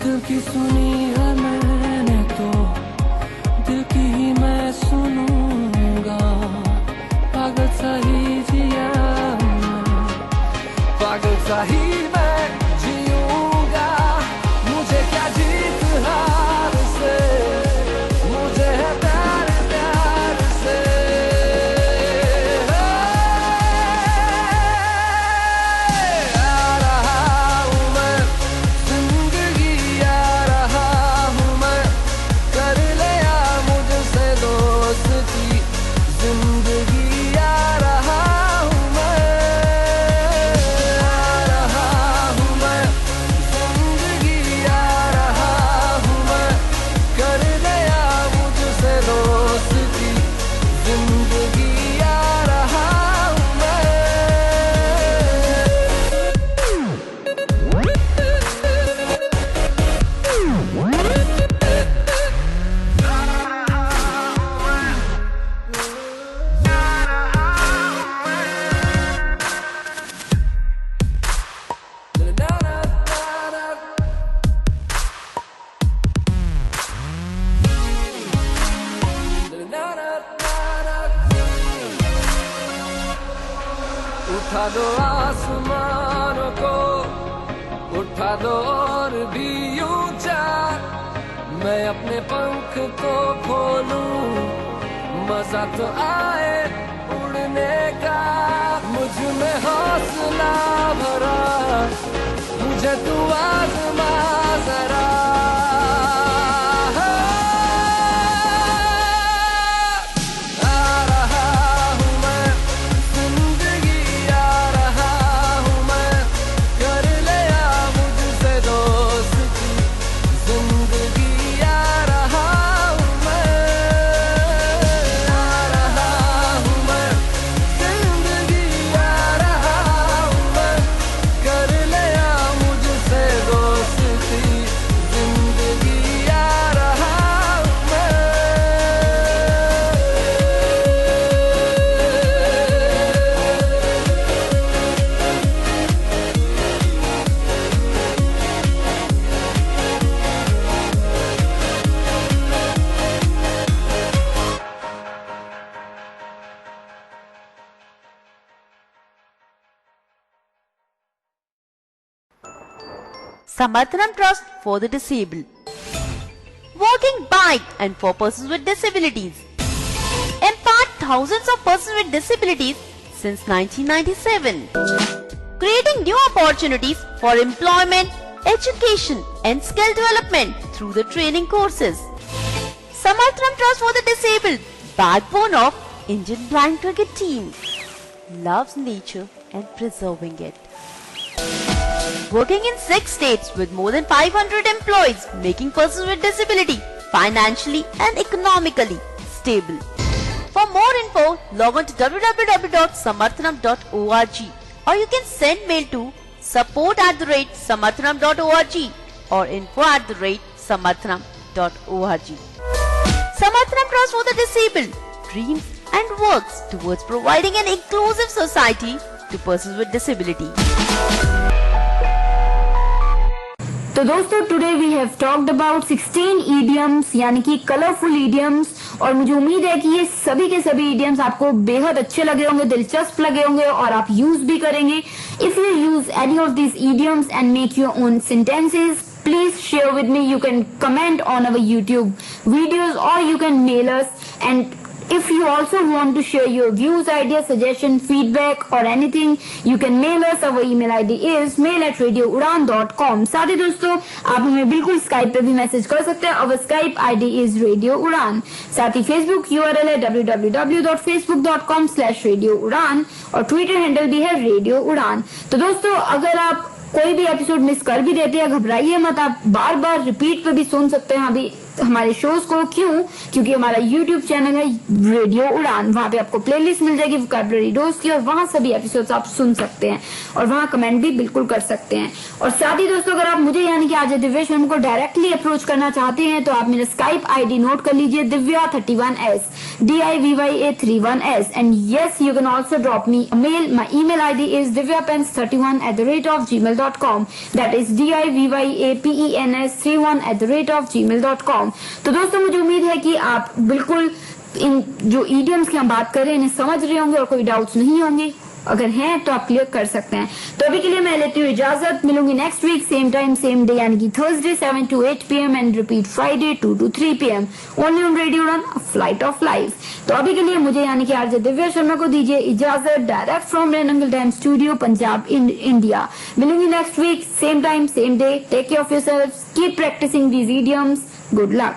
दिल की सुनी है मैंने तो दिल की ही मैं सुनूंगा, पागल सा ही जिया मैं, पागल सा ही मैं जीऊंगा। मुझे क्या जीत हार से, मुझे है प्यार प्यार से। आ रहा हूँ मैं जिंदगी, आ रहा हूँ मैं, कर ले आ मुझसे दोस्ती जिंदगी। आ रहा हूँ मैं, आ रहा हूँ मैं जिंदगी, आ रहा हूँ मैं, कर ले आ मुझसे दोस्ती जिंदगी। आ रहा हूँ मैं। उठा दो आसमानों को, उठा दो और भी ऊंचा, मैं अपने पंख तो खोलूं, मजा तो आए उड़ने का। मुझ में हौसला भरा, मुझे तू आज़मा जरा। आ रहा हूँ मैं जिंदगी, आ रहा हूँ मैं, कर ले आ मुझसे दोस्ती जिंदगी। आ रहा हूँ मैं, Samarthanam Trust for the Disabled. Walking by and for persons with disabilities. Empowered thousands of persons with disabilities since 1997. Creating new opportunities for employment, education and skill development through the training courses. Samarthanam Trust for the Disabled, backbone of Indian blind cricket team, loves nature and preserving it. Working in 6 states with more than 500 employees, making persons with disability financially and economically stable. For more info, log on to www.samarthanam.org or you can send mail to support@samarthanam.org or info@samarthanam.org. Samarthanam Trust for the Disabled dreams and works towards providing an inclusive society to persons with disability. तो दोस्तों today we have talked about 16 idioms यानी कि colourful idioms, और मुझे उम्मीद है कि ये सभी के सभी इडियम्स आपको बेहद अच्छे लगे होंगे, दिलचस्प लगे होंगे और आप यूज भी करेंगे. If you use any of this idioms and make your own sentences, please share with me. You can comment on our YouTube videos or you can mail us. And if you also want to share your views, ideas, suggestions, feedback or anything, you can mail us. Our email ID is mail@radioudan.com. साथ ही दोस्तों आप हमें बिल्कुल Skype पे भी message कर सकते हैं. Our Skype ID is Radio Udan. साथ ही Facebook URL है www.facebook.com/radioudan और ट्विटर हैंडल भी है रेडियो उड़ान. तो दोस्तों अगर आप कोई भी एपिसोड मिस कर भी देते हैं, घबराइए मत, आप बार बार रिपीट पे भी सुन सकते हैं अभी हमारे शोज को. क्यों? क्योंकि हमारा YouTube चैनल है रेडियो उड़ान, वहाँ पे आपको प्लेलिस्ट मिल जाएगी वोकैबुलरी डोज की और वहाँ सभी एपिसोड्स आप सुन सकते हैं और वहाँ कमेंट भी बिल्कुल कर सकते हैं. और साथ ही दोस्तों अगर आप मुझे यानी कि आरजे दिव्या शर्मा को डायरेक्टली अप्रोच करना चाहते हैं तो आप मेरा स्काइप ID नोट कर लीजिए, Divya31S, DIVYA31S. And yes you can also drop me a mail. My email ID is divyapens31@gmail.com. That is DIVYAPENS31@gmail.com. तो दोस्तों मुझे उम्मीद है कि आप बिल्कुल इन जो इडियम्स की हम बात कर रहे हैं इन्हें समझ रहे होंगे और कोई डाउट्स नहीं होंगे. अगर हैं तो आप क्लियर कर सकते हैं. तो अभी के लिए मैं लेती हूँ इजाजत. मिलूंगी next week same time same day यानी कि Thursday 7 to 8 PM and repeat Friday 2 to 3 PM only on radio Udaan, flight of life. तो अभी के लिए मुझे यानी कि आरजे दिव्या शर्मा को दीजिए इजाजत डायरेक्ट फ्रॉम रेनंगल डैम स्टूडियो पंजाब इंडिया. मिलूंगी next week same time same day. Take care of yourselves, keep practising these idioms. Good luck.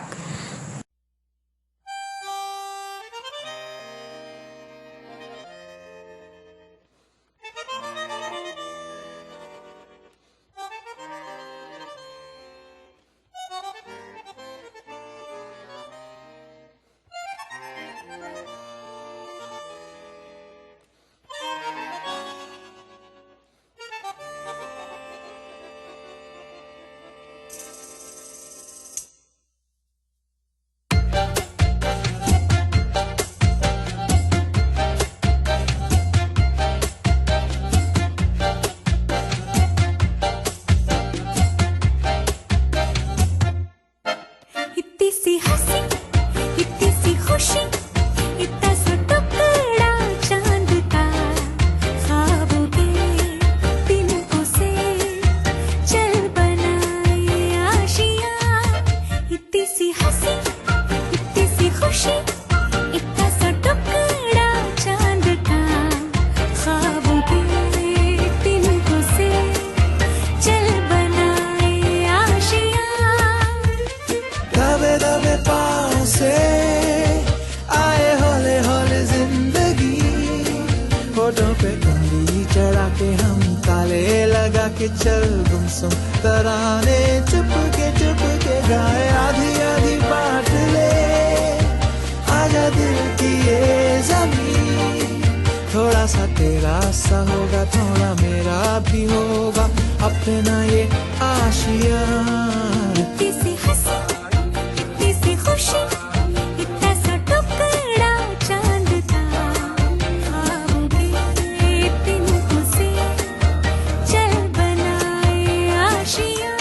चल गुमसुम तराने चुप के गाए, आधी आधी बात ले आजा दिल की ये ज़मीन. थोड़ा सा तेरा सा होगा, थोड़ा मेरा भी होगा अपना ये आशिया. इतनी सी हंसी, इतनी सी खुशी, इतना सा टुकड़ा चांद का, ख्वाब के तिनकों से चल बनाए आशिया.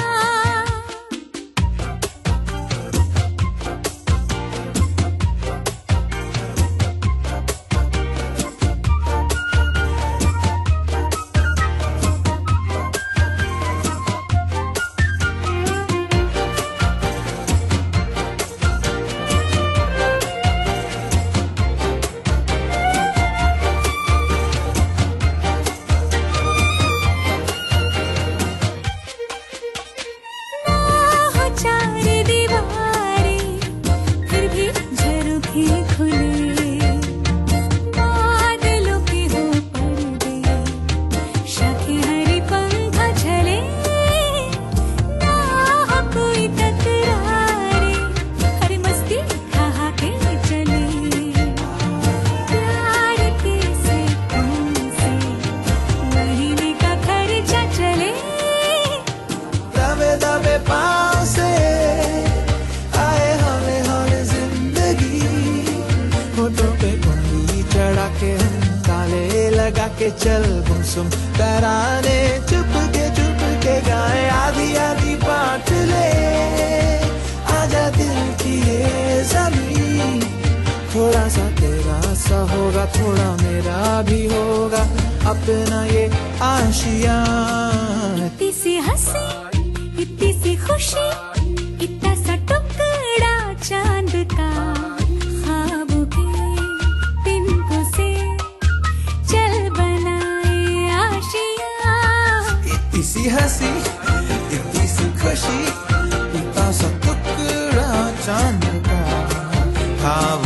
के चल गुमसुम तराने चुप के गाए आधी आधी बांट ले आजा दिल की ये ज़मीं थोड़ा सा तेरा सा होगा थोड़ा मेरा भी होगा अपना ये आशियाँ इतनी सी हंसी इतनी सी खुशी इतना सा टुकड़ा चांद का ख्वाब के तिनको से चल बनाए आशियाँ इतनी सी हंसी इतनी सी खुशी इतना सा टुकड़ा चांद का ख्वाब